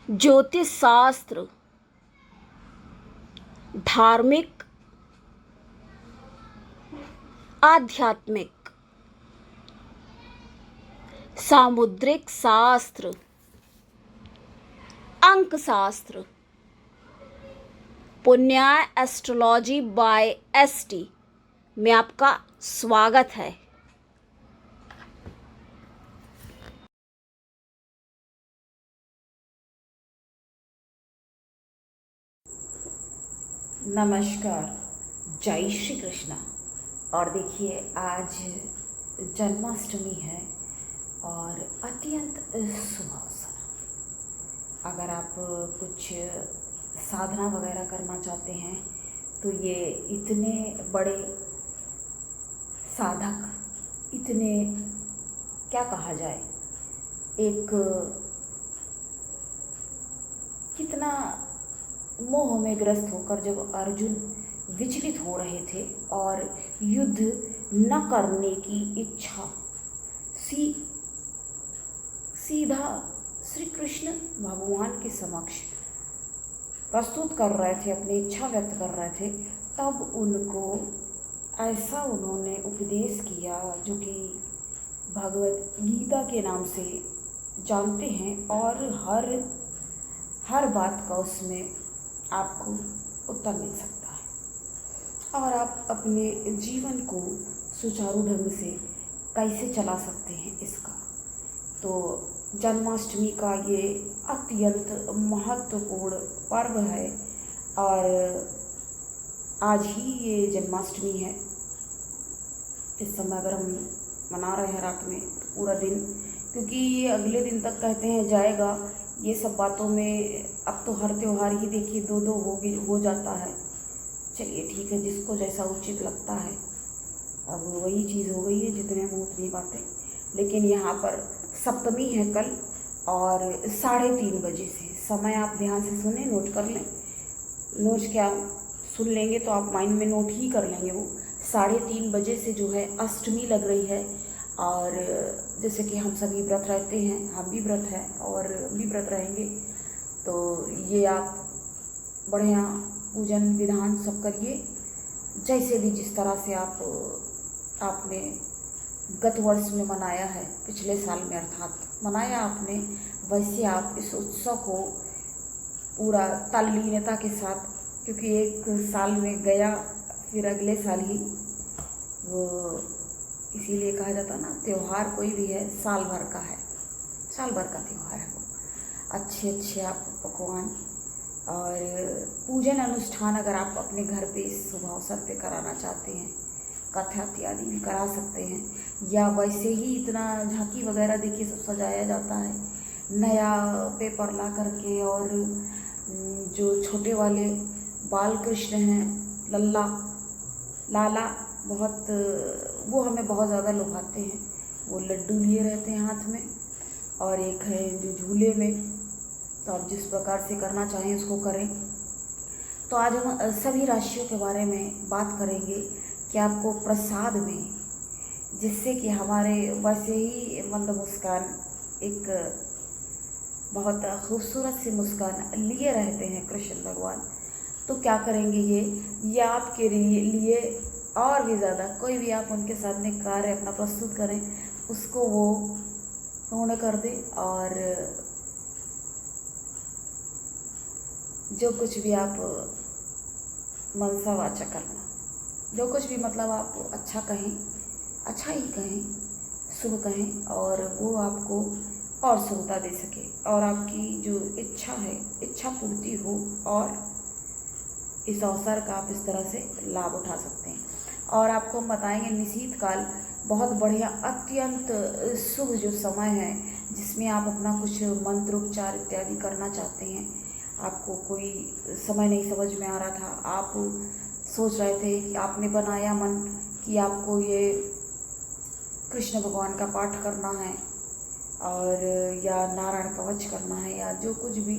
ज्योतिष शास्त्र, धार्मिक, आध्यात्मिक, सामुद्रिक शास्त्र, अंक शास्त्र, पुण्याय एस्ट्रोलॉजी बाय एसटी में आपका स्वागत है। नमस्कार, जय श्री कृष्णा। और देखिए, आज जन्माष्टमी है और अत्यंत शुभ अवसर। अगर आप कुछ साधना वगैरह करना चाहते हैं तो ये इतने बड़े साधक, इतने क्या कहा जाए, एक कितना मोह में ग्रस्त होकर जब अर्जुन विचलित हो रहे थे और युद्ध न करने की इच्छा सीधा श्री कृष्ण भगवान के समक्ष प्रस्तुत कर रहे थे, अपनी इच्छा व्यक्त कर रहे थे, तब उनको ऐसा उन्होंने उपदेश किया जो कि भगवत गीता के नाम से जानते हैं, और हर बात का उसमें आपको उत्तर मिल सकता है और आप अपने जीवन को सुचारू ढंग से कैसे चला सकते हैं इसका। तो जन्माष्टमी का ये अत्यंत महत्वपूर्ण पर्व है और आज ही ये जन्माष्टमी है। इस समय अगर हम मना रहे हैं रात में पूरा दिन, क्योंकि ये अगले दिन तक कहते हैं जाएगा, ये सब बातों में अब तो हर त्यौहार ही देखिए दो हो जाता है। चलिए ठीक है, जिसको जैसा उचित लगता है, अब वही चीज़ हो गई है, जितने मुँह उतनी बातें। लेकिन यहाँ पर सप्तमी है कल और 3:30 बजे से। समय आप ध्यान से सुने, नोट कर लें। नोट क्या, सुन लेंगे तो आप माइंड में नोट ही कर लेंगे। वो 3:30 बजे से जो है अष्टमी लग रही है। और जैसे कि हम सभी व्रत रहते हैं, हम भी व्रत हैं और भी व्रत रहेंगे, तो ये आप बढ़िया पूजन विधान सब करिए, जैसे भी जिस तरह से आपने गत वर्ष में मनाया है, पिछले साल में अर्थात मनाया आपने, वैसे आप इस उत्सव को पूरा तल्लीनता के साथ, क्योंकि एक साल में गया फिर अगले साल ही वो, इसीलिए कहा जाता ना, त्यौहार कोई भी है साल भर का है, साल भर का त्यौहार है वो। अच्छे आप पकवान और पूजन अनुष्ठान अगर आप अपने घर पे इस शुभ अवसर पे कराना चाहते हैं, कथा इत्यादि भी करा सकते हैं, या वैसे ही इतना झांकी वगैरह देखिए सब सजाया जाता है नया पेपर ला करके। और जो छोटे वाले बाल कृष्ण हैं, लाला बहुत, वो हमें बहुत ज़्यादा लुभाते हैं। वो लड्डू लिए रहते हैं हाथ में, और एक है जो झूले में। तो आप जिस प्रकार से करना चाहें उसको करें। तो आज हम सभी राशियों के बारे में बात करेंगे कि आपको प्रसाद में, जिससे कि हमारे वैसे ही मंद मुस्कान, एक बहुत खूबसूरत सी मुस्कान लिए रहते हैं कृष्ण भगवान, तो क्या करेंगे ये आपके लिए और भी ज़्यादा, कोई भी आप उनके सामने कार्य अपना प्रस्तुत करें, उसको वो पूर्ण कर दे। और जो कुछ भी आप मनसा वाचा करना, जो कुछ भी मतलब आप अच्छा कहें, अच्छा ही कहें, शुभ कहें, और वो आपको और शुभता दे सके और आपकी जो इच्छा है, इच्छा पूर्ति हो, और इस अवसर का आप इस तरह से लाभ उठा सकते हैं। और आपको हम बताएंगे निशीत काल बहुत बढ़िया, अत्यंत शुभ जो समय है, जिसमें आप अपना कुछ मंत्रोपचार इत्यादि करना चाहते हैं। आपको कोई समय नहीं समझ में आ रहा था, आप सोच रहे थे कि आपने बनाया मन कि आपको ये कृष्ण भगवान का पाठ करना है, और या नारायण कवच करना है, या जो कुछ भी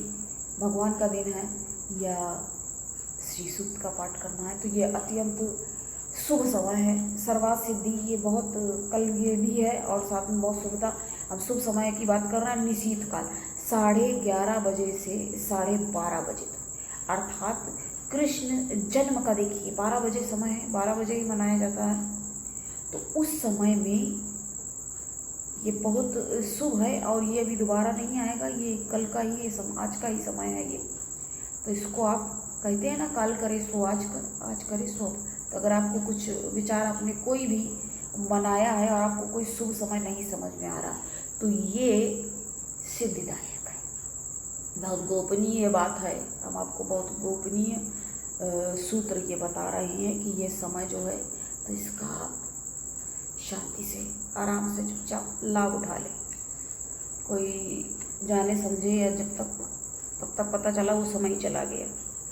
भगवान का दिन है, या श्री सूक्त का पाठ करना है, तो ये अत्यंत शुभ समय है। सर्वार्थ सिद्धि ये बहुत कल ये भी है, और साथ में बहुत शुभता। अब शुभ समय की बात कर रहे हैं, निशीत काल 11:30 से 12:30 बजे तक, अर्थात कृष्ण जन्म का देखिए 12 बजे समय है, 12 बजे ही मनाया जाता है। तो उस समय में ये बहुत शुभ है और ये अभी दोबारा नहीं आएगा, ये कल का ही आज का ही समय है ये। तो इसको आप कहते हैं ना, काल करे सो आज कर, आज करे सो अब। तो अगर आपको कुछ विचार, आपने कोई भी बनाया है और आपको कोई शुभ समय नहीं समझ में आ रहा, तो ये सिद्धिदायक है, बहुत गोपनीय बात है। हम आपको बहुत गोपनीय सूत्र ये बता रहे हैं कि ये समय जो है, तो इसका आप शांति से आराम से चुपचाप लाभ उठा लें। कोई जाने समझे या तब तक पता चला वो समय ही चला गया,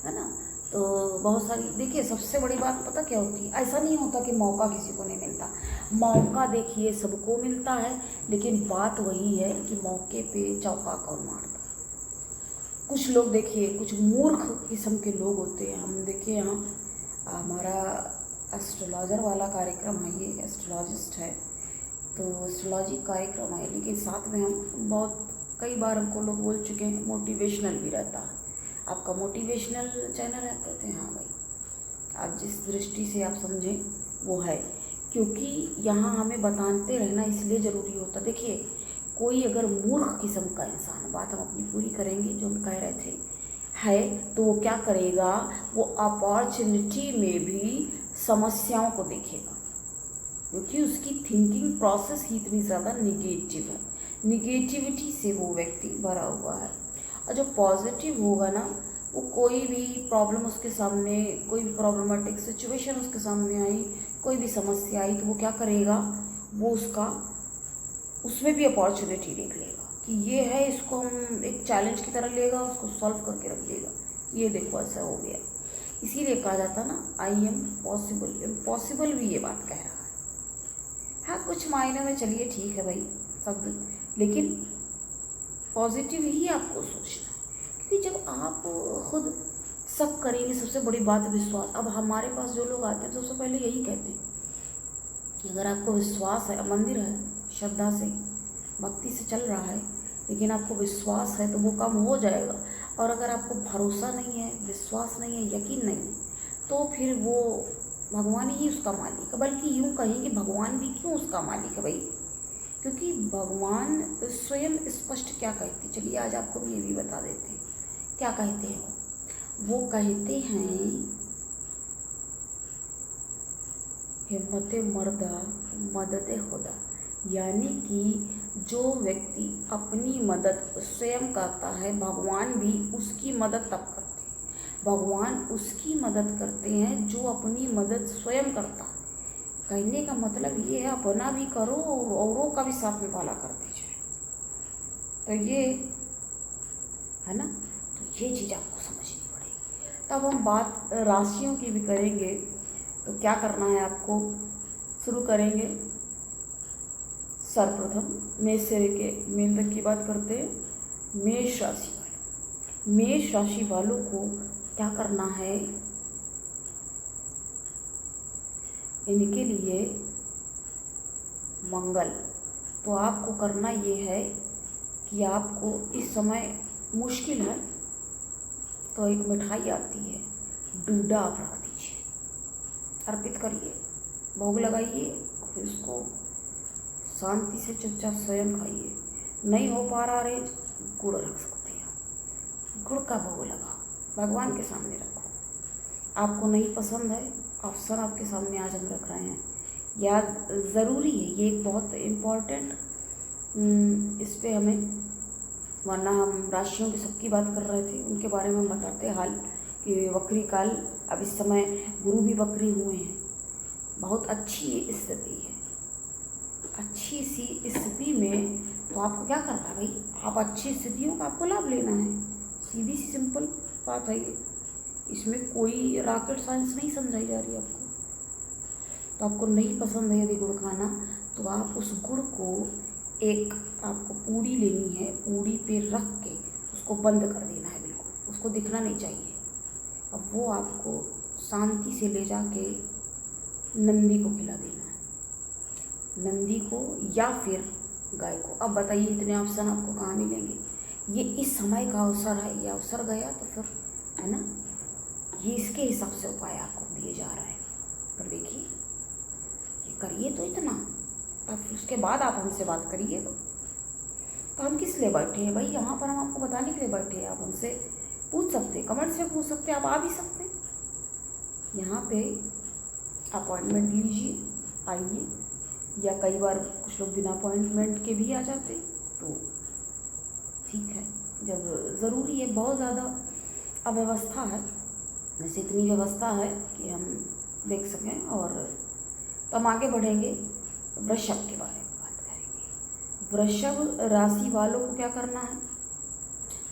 है ना। तो बहुत सारी देखिए, सबसे बड़ी बात पता क्या होती है, ऐसा नहीं होता कि मौका किसी को नहीं मिलता। मौका देखिए सबको मिलता है, लेकिन बात वही है कि मौके पे चौका कौन मारता है। कुछ लोग देखिए, कुछ मूर्ख किस्म के लोग होते हैं। हम देखिए यहाँ हमारा एस्ट्रोलॉजर वाला कार्यक्रम है, ये एस्ट्रोलॉजिस्ट है, तो एस्ट्रोलॉजी कार्यक्रम है, लेकिन साथ में हम बहुत कई बार हमको लोग बोल चुके हैं मोटिवेशनल भी रहता है। आपका मोटिवेशनल चैनल है? कहते हैं हाँ भाई, आप जिस दृष्टि से आप समझें वो है, क्योंकि यहाँ हमें बताते रहना इसलिए ज़रूरी होता। देखिए, कोई अगर मूर्ख किस्म का इंसान, बात हम अपनी पूरी करेंगे जो हम कह रहे थे, है तो वो क्या करेगा, वो अपॉर्चुनिटी में भी समस्याओं को देखेगा, क्योंकि उसकी थिंकिंग प्रोसेस ही इतनी ज़्यादा निगेटिव है। निगेटिविटी से वो व्यक्ति भरा हुआ है। और जो पॉजिटिव होगा ना, वो कोई भी प्रॉब्लम उसके सामने, कोई भी प्रॉब्लमेटिक सिचुएशन उसके सामने आई, कोई भी समस्या आई, तो वो क्या करेगा, वो उसमें भी अपॉर्चुनिटी देख लेगा कि ये है, इसको हम एक चैलेंज की तरह लेगा, उसको सॉल्व करके रख देगा। ये देखो ऐसा हो गया। इसीलिए कहा जाता ना, आई एम पॉसिबल। इम्पॉसिबल भी ये बात कह रहा है। हाँ, कुछ मायने में चलिए ठीक है भाई सब, लेकिन पॉजिटिव ही आपको सोचना है, क्योंकि जब आप खुद सब करेंगे, सबसे बड़ी बात विश्वास। अब हमारे पास जो लोग आते हैं तो सबसे पहले यही कहते हैं कि अगर आपको विश्वास है, मंदिर है, श्रद्धा से भक्ति से चल रहा है, लेकिन आपको विश्वास है तो वो काम हो जाएगा। और अगर आपको भरोसा नहीं है, विश्वास नहीं है, यकीन नहीं है, तो फिर वो भगवान ही उसका मालिक है। बल्कि यूँ कहेंगे भगवान भी क्यों उसका मालिक है भाई, क्योंकit भगवान स्वयं स्पष्ट क्या कहते हैं, चलिए आज आपको भी ये भी बता देते हैं। क्या कहते हैं वो कहते हैं, हिम्मत मर्दा मदद खुदा, यानी कि जो व्यक्ति अपनी मदद स्वयं करता है, भगवान भी उसकी मदद तब करते हैं। भगवान उसकी मदद करते हैं जो अपनी मदद स्वयं करता है। कहने का मतलब ये है, अपना भी करो और औरों का भी साथ में भला कर दीजिए। तो ये है ना, तो ये चीज़ आपको समझनी पड़ेगी। तब हम बात राशियों की भी करेंगे। तो क्या करना है आपको, शुरू करेंगे सर्वप्रथम मेष से लेके मीन तक की बात करते हैं। मेष राशि वाले, मेष राशि वालों को क्या करना है, इनके लिए मंगल। तो आपको करना ये है कि आपको इस समय मुश्किल है तो एक मिठाई आती है, डूडा आप रख दीजिए, अर्पित करिए, भोग लगाइए, फिर उसको शांति से चुपचाप स्वयं खाइए। नहीं हो पा रहा अरेंज, गुड़ रख सकते हैं, गुड़ का भोग लगाओ, भगवान के सामने रखो। आपको नहीं पसंद है, ऑप्शन आपके सामने आज हम रख रहे हैं, याद ज़रूरी है, ये एक बहुत इम्पॉर्टेंट इस पे हमें, वरना हम राशियों की सबकी बात कर रहे थे, उनके बारे में हम बताते हाल कि वक्री काल, अब इस समय गुरु भी वक्री हुए हैं, बहुत अच्छी स्थिति है। अच्छी सी स्थिति में तो आपको क्या करना है भाई, आप अच्छी स्थितियों का आपको लाभ लेना है, सीधी सी सिंपल बात है ये। इसमें कोई रॉकेट साइंस नहीं समझाई जा रही आपको। तो आपको नहीं पसंद है यदि गुड़ खाना, तो आप उस गुड़ को एक आपको पूड़ी लेनी है, पूड़ी पे रख के उसको बंद कर देना है, बिल्कुल उसको दिखना नहीं चाहिए। अब वो आपको शांति से ले जाके नंदी को खिला देना है, नंदी को या फिर गाय को। अब बताइए इतने ऑप्शन आपको कहाँ मिलेंगे, ये इस समय का अवसर है, ये अवसर गया तो फिर है ना, ये इसके हिसाब से उपाय आपको दिए जा रहे हैं। पर देखिए ये करिए तो इतना, तब फिर उसके बाद आप हमसे बात करिएगा। तो हम किस लिए बैठे हैं भाई, यहाँ पर हम आपको बताने के लिए बैठे हैं। आप हमसे पूछ सकते हैं, कमेंट से पूछ सकते हैं, आप आ भी सकते हैं यहाँ पे। अपॉइंटमेंट लीजिए, आइए, या कई बार कुछ लोग बिना अपॉइंटमेंट के भी आ जाते, तो ठीक है। जब ज़रूरी है, बहुत ज़्यादा अव्यवस्था है, जैसे इतनी व्यवस्था है कि हम देख सकें। और तो हम आगे बढ़ेंगे, वृषभ के बारे में बात करेंगे। वृषभ राशि वालों को क्या करना है,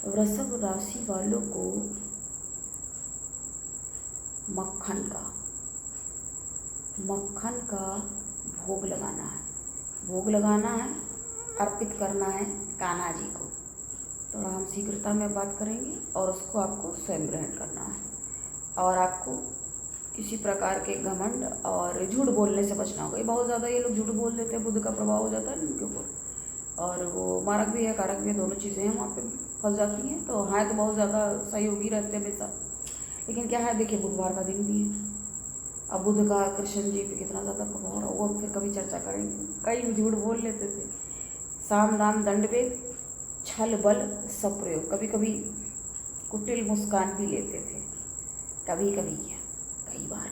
वृषभ राशि वालों को मक्खन का भोग लगाना है, भोग लगाना है, अर्पित करना है कान्हा जी को। थोड़ा हम शीघ्रता में बात करेंगे, और उसको आपको स्वयं ग्रहण करना है। और आपको किसी प्रकार के घमंड और झूठ बोलने से बचना होगा। ये बहुत ज़्यादा ये लोग झूठ बोल देते हैं, बुद्ध का प्रभाव हो जाता है उनके ऊपर, और वो मारक भी है कारक भी है, दोनों चीज़ें हैं, वहाँ पे फंस जाती हैं। तो हाँ, तो बहुत ज़्यादा सहयोगी रहते हैं हमेशा, लेकिन क्या है, देखिए बुधवार का दिन भी है। अब बुध का कृष्ण जी पे कितना ज़्यादा प्रभाव रहा, वो फिर कभी चर्चा करेंगे। कई झूठ बोल लेते थे, साम दाम दंड भेद, छल बल सब प्रयोग, कभी कभी कुटिल मुस्कान भी लेते थे, कभी कभी क्या कई बार।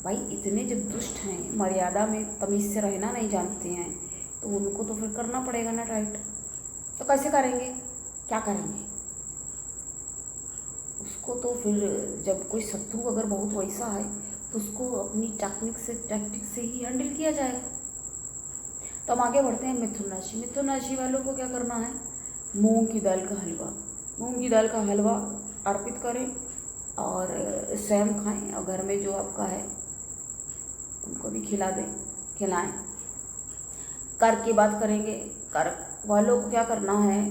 भाई इतने जब दुष्ट हैं, मर्यादा में तमीज़ से रहना नहीं जानते हैं, तो उनको तो फिर करना पड़ेगा ना टाइट। तो कैसे करेंगे, क्या करेंगे उसको? तो फिर जब कोई शत्रु अगर बहुत वैसा है, तो उसको अपनी टैक्टिक से ही हैंडल किया जाएगा। तो हम आगे बढ़ते हैं मिथुन राशि। मिथुन राशि वालों को क्या करना है, मूंग की दाल का हलवा, मूंग की दाल का हलवा अर्पित करें और स्वयं खाएं, और घर में जो आपका है उनको भी खिलाएं। कर्क की बात करेंगे। कर्क वालों को क्या करना है,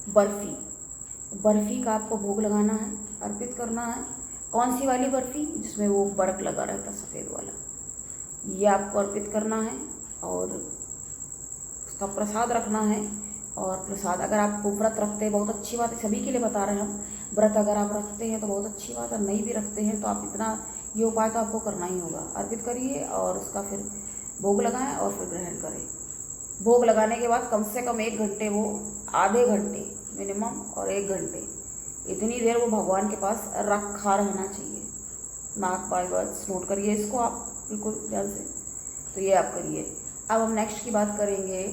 बर्फ़ी का आपको भोग लगाना है, अर्पित करना है। कौन सी वाली बर्फ़ी, जिसमें वो बर्क लगा रहता सफ़ेद वाला, ये आपको अर्पित करना है। और उसका प्रसाद रखना है। और प्रसाद अगर आप व्रत रखते हैं, बहुत अच्छी बात है, सभी के लिए बता रहे हैं हम, व्रत अगर आप रखते हैं तो बहुत अच्छी बात है, नहीं भी रखते हैं तो आप इतना ये उपाय तो आपको करना ही होगा। अर्पित करिए और उसका फिर भोग लगाएं और फिर ग्रहण करें। भोग लगाने के बाद कम से कम 1 घंटे, वो आधे घंटे मिनिमम और 1 घंटे, इतनी देर वो भगवान के पास रखा रहना चाहिए। नाक बाय वर्ड्स नोट करिए इसको आप बिल्कुल ध्यान से, तो ये आप करिए। अब हम नेक्स्ट की बात करेंगे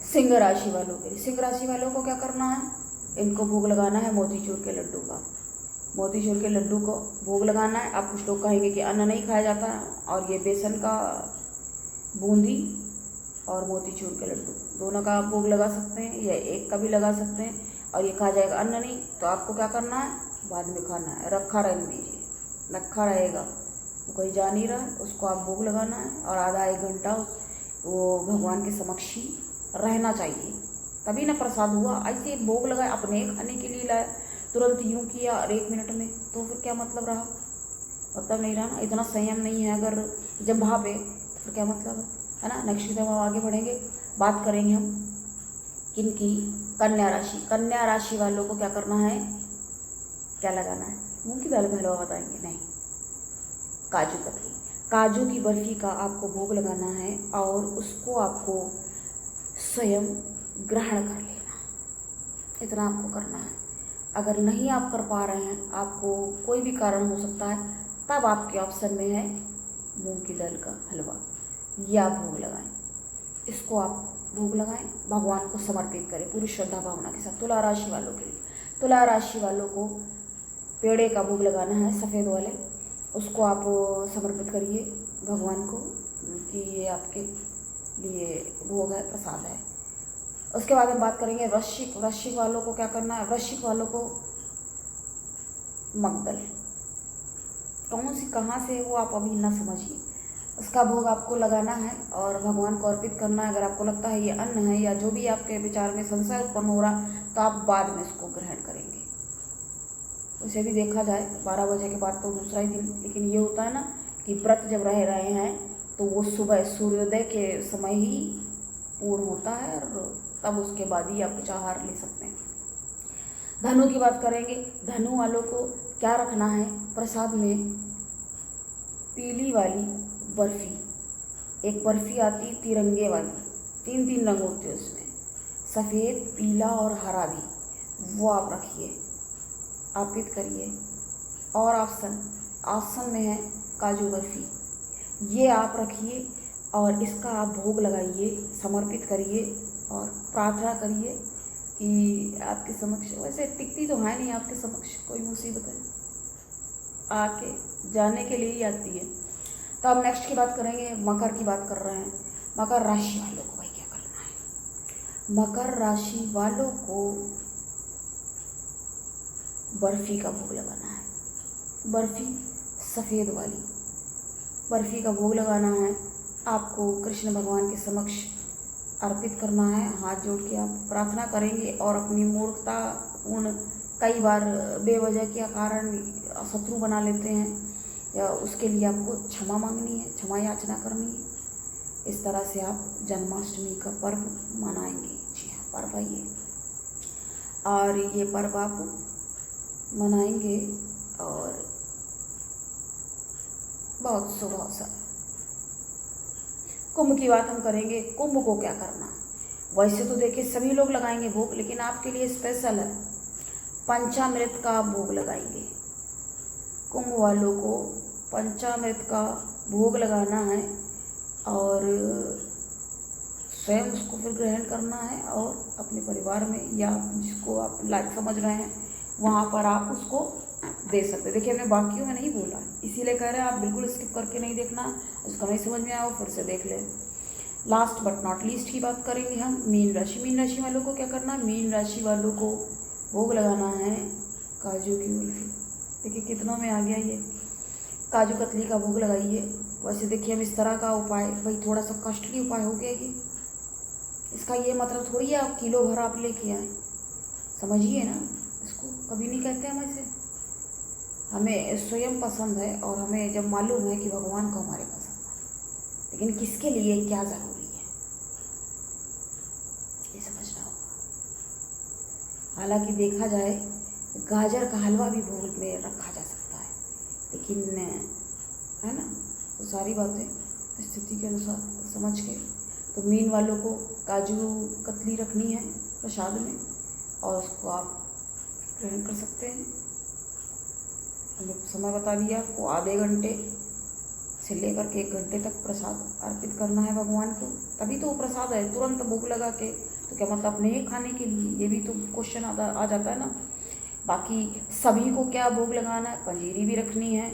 सिंह राशि वालों के लिए। सिंह राशि वालों को क्या करना है, इनको भोग लगाना है मोतीचूर के लड्डू का, मोतीचूर के लड्डू को भोग लगाना है। अब कुछ लोग कहेंगे कि अन्न नहीं खाया जाता है, और ये बेसन का बूंदी और मोतीचूर के लड्डू दोनों का आप भोग लगा सकते हैं, या एक का भी लगा सकते हैं, और ये कहा जाएगा अन्न नहीं, तो आपको क्या करना है, बाद में खाना है, रखा रहने दीजिए, रखा रहेगा, वो कहीं जा नहीं रहा है, उसको आप भोग लगाना है। और आधा 1 घंटा वो भगवान के समक्ष ही रहना चाहिए, तभी ना प्रसाद हुआ। ऐसे भोग लगाए, अपने खाने के लिए लाया, तुरंत यूँ किया और 1 मिनट में, तो फिर क्या मतलब रहा, मतलब नहीं रहा ना। इतना संयम नहीं है अगर जब वहाँ पे, तो फिर क्या मतलब है ना। नेक्स्ट की तरफ हम आगे बढ़ेंगे, बात करेंगे हम किनकी, कन्या राशि। कन्या राशि वालों को क्या करना है, क्या लगाना है, मूंग की दाल का हलवा बताएंगे, नहीं, काजू कतली, काजू की बर्फ़ी का आपको भोग लगाना है, और उसको आपको स्वयं ग्रहण कर लेना, इतना आपको करना है। अगर नहीं आप कर पा रहे हैं, आपको कोई भी कारण हो सकता है, तब आपके ऑप्शन में है मूंग की दाल का हलवा, या भोग लगाएं। इसको आप भोग लगाएं, भगवान को समर्पित करें पूरी श्रद्धा भावना के साथ। तुला राशि वालों के लिए, तुला राशि वालों को पेड़े का भोग लगाना है, सफ़ेद वाले, उसको आप समर्पित करिए भगवान को, कि ये आपके लिए भोग है, प्रसाद है। उसके बाद हम बात करेंगे वृश्चिक। वृश्चिक वालों को क्या करना है, वृश्चिक वालों को मगदल, कौन सी कहाँ से वो आप अभी ना समझिए, उसका भोग आपको लगाना है और भगवान को अर्पित करना है। अगर आपको लगता है ये अन्न है, या जो भी आपके विचार में संशय उत्पन्न हो रहा, तो आप बाद में इसको ग्रहण करेंगे। उसे भी देखा जाए 12 बजे के बाद तो दूसरा ही दिन, लेकिन ये होता है ना कि व्रत जब रह रहे हैं, तो वो सुबह सूर्योदय के समय ही पूर्ण होता है, और तब उसके बाद ही आप कुछ आहार ले सकते हैं। धनु की बात करेंगे। धनु वालों को क्या रखना है प्रसाद में? पीली वाली बर्फी, एक बर्फी आती तिरंगे वाली, 3 रंग होते हैं उसमें, सफ़ेद, पीला और हरा भी, वो आप रखिए, अर्पित करिए। और ऑप्शन में है काजू बर्फी, ये आप रखिए और इसका आप भोग लगाइए, समर्पित करिए और प्रार्थना करिए कि आपके समक्ष, वैसे टिकती तो है नहीं आपके समक्ष, कोई मुसीबत है आके जाने के लिए ही आती है। तो अब नेक्स्ट की बात करेंगे, मकर की बात कर रहे हैं। मकर राशि वालों को भाई क्या करना है? मकर राशि वालों को बर्फी का भोग लगाना है। बर्फी सफ़ेद वाली बर्फी का भोग लगाना है आपको, कृष्ण भगवान के समक्ष अर्पित करना है। हाथ जोड़ के आप प्रार्थना करेंगे और अपनी मूर्खता, उन कई बार बेवजह के कारण शत्रु बना लेते हैं, या उसके लिए आपको क्षमा मांगनी है, क्षमा याचना करनी है। इस तरह से आप जन्माष्टमी का पर्व मनाएंगे। जी हाँ, पर्व है ये, और ये पर्व आप मनाएंगे और बहुत शुभ अवसर। कुंभ की बात हम करेंगे। कुंभ को क्या करना है? वैसे तो देखिए सभी लोग लगाएंगे भोग, लेकिन आपके लिए स्पेशल है, पंचामृत का आप भोग लगाएंगे। कुंभ वालों को पंचामृत का भोग लगाना है और स्वयं उसको फिर ग्रहण करना है और अपने परिवार में या जिसको आप लायक समझ रहे हैं वहाँ पर आप उसको दे सकते हैं। देखिए हमने बाकियों में नहीं बोला, इसीलिए कह रहे हैं आप बिल्कुल स्किप करके नहीं देखना, उसका नहीं समझ में आया वो फिर से देख लें। लास्ट बट नॉट लीस्ट की बात करेंगे हम, मीन राशि। मीन राशि वालों को क्या करना है? मीन राशि वालों को भोग लगाना है काजू की बर्फी। देखिए कितनों में आ गया ये, काजू कतली का भोग लगाइए। वैसे देखिए हम इस तरह का उपाय, भाई थोड़ा सा कॉस्टली उपाय हो गया ये, इसका ये मतलब थोड़ी है आप किलो भर आप लेके आए, समझिए ना, इसको कभी नहीं कहते हम ऐसे। हमें स्वयं पसंद है और हमें जब मालूम है कि भगवान को हमारे पसंद है, लेकिन किसके लिए क्या ज़रूरी है ये समझना होगा। हालांकि देखा जाए गाजर का हलवा भी भोग में रखा जा सकता है, लेकिन है ना, तो सारी बातें स्थिति के अनुसार समझ के। तो मीन वालों को काजू कतली रखनी है प्रसाद में और उसको आप ग्रहण कर सकते हैं। हमने समय बता दिया आपको, आधे घंटे से लेकर के 1 घंटे तक प्रसाद अर्पित करना है भगवान को, तभी तो वो प्रसाद है। तुरंत भूख लगा के तो क्या मतलब अपने ही खाने के लिए, ये भी तो क्वेश्चन आ जाता है ना। बाकी सभी को क्या भोग लगाना है? पंजीरी भी रखनी है,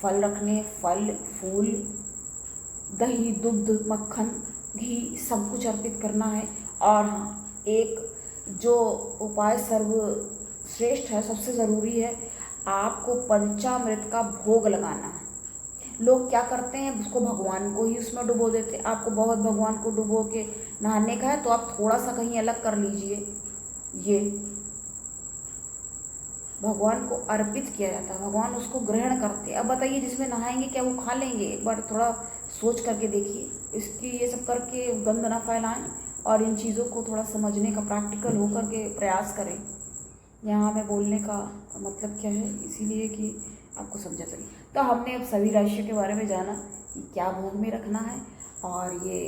फल रखने, फल फूल, दही, दुग्ध, मक्खन, घी सब कुछ अर्पित करना है। और हाँ, एक जो उपाय सर्वश्रेष्ठ है, सबसे ज़रूरी है, आपको पंचामृत का भोग लगाना है। लोग क्या करते हैं, उसको भगवान को ही उसमें डुबो देते हैं। आपको बहुत भगवान को डुबो के नहाने का है तो आप थोड़ा सा कहीं अलग कर लीजिए, ये भगवान को अर्पित किया जाता है, भगवान उसको ग्रहण करते हैं। अब बताइए जिसमें नहाएंगे क्या वो खा लेंगे? एक बार थोड़ा सोच करके देखिए, इसकी ये सब करके गंद ना फैलाएं और इन चीज़ों को थोड़ा समझने का, प्रैक्टिकल होकर के प्रयास करें। यहाँ मैं बोलने का मतलब क्या है, इसीलिए कि आपको समझा सके। तो हमने अब सभी राशियों के बारे में जाना कि क्या भोग में रखना है, और ये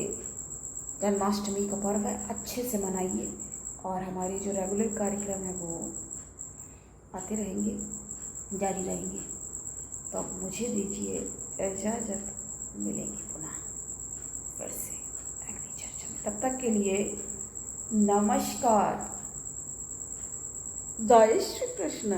जन्माष्टमी का पर्व है, अच्छे से मनाइए। और हमारी जो रेगुलर कार्यक्रम है वो आते रहेंगे, जारी रहेंगे। तो अब मुझे दीजिए इजाज़त, मिलेंगे पुनः फिर से अगली चर्चा में। तब तक के लिए नमस्कार, जय श्री कृष्ण।